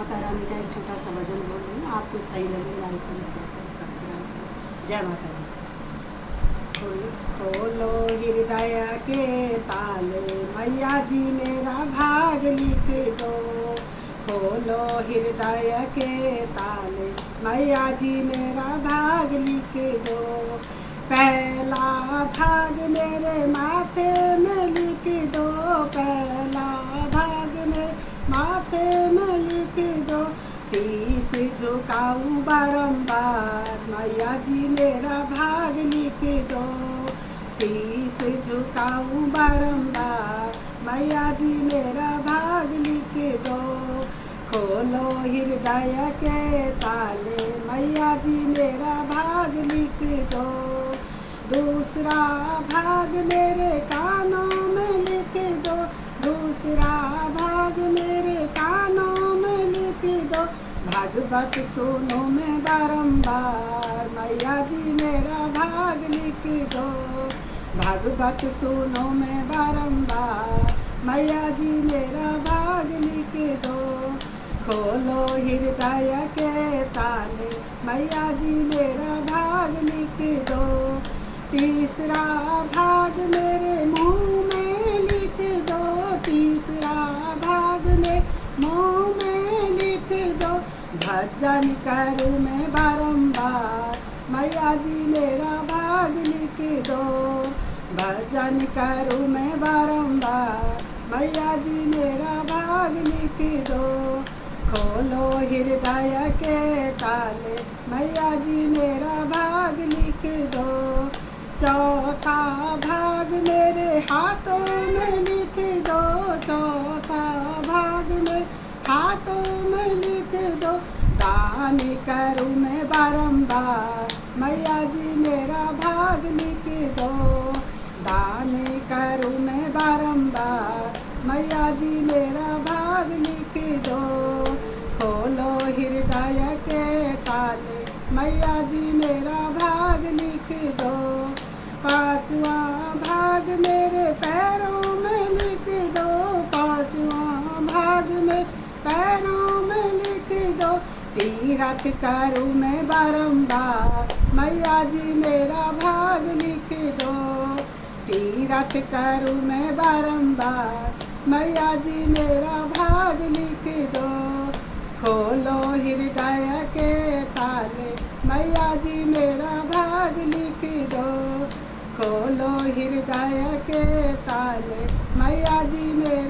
माता रानी का एक छोटा सा भजन बोल रही हूँ, आपको सही लगे लाइक करें, शेयर करें, सब्सक्राइब करें। जय माता दी। खोलो हृदय के ताले, मैया जी मेरा भाग लिख दो। खोलो हृदय के ताले, मैया जी मेरा भाग लिख दो। पहला भाग मेरे माथे में लिख दो, पहला भाग मेरे माथे में लिख दो। शीश झुकाऊं बारंबार, मैया जी मेरा भाग लिख दो। शीश झुकाऊं बारंबार, मैया जी मेरा भाग लिख दो। खोलो हृदय के ताले, मैया जी मेरा भाग लिख दो। दूसरा भाग मेरे कानों में लिख दो, दूसरा भाग मेरे कानों में लिख दो। भागवत सुनो मैं बारंबार, मैया जी मेरा भाग लिख दो। भागवत सुनो मैं बारंबार, मैया जी मेरा भाग लिख दो। खोलो हृदय के ताले, मैया जी मेरा भाग लिख दो। तीसरा भाग मेरे मुंह में लिख दो, तीसरा भाग में मुंह में लिख दो। भजन करूँ मैं बारंबार, मैया जी मेरा भाग लिख दो। भजन करूँ मैं बारंबार, मैया जी मेरा भाग लिख दो। खोलो हृदय के ताले, मैया जी मेरा भाग लिख दो। चौथा भाग मेरे हाथों में लिख दो, चौथा भाग मेरे हाथों में लिख दो। दान करूँ मैं बारंबार, मैया जी मेरा भाग लिख दो। दान करूँ मैं बारंबार, मैया जी मेरा भाग लिख दो। खोलो हृदय के ताले, मैया जी मेरा भाग लिख दो। पांचवा भाग मेरे पैरों में लिख दो, पांचवा भाग में पैरों में लिख दो। तीरथ करूँ मैं बारंबार, मैया जी मेरा भाग लिख दो। तीरथ करूँ मैं बारंबार, मैया जी मेरा भाग लिख दो। खोलो हृदय के ताले, मैया जी मेरा भाग लिख दो। खोलो हृदय के ताले, मैया जी मेरा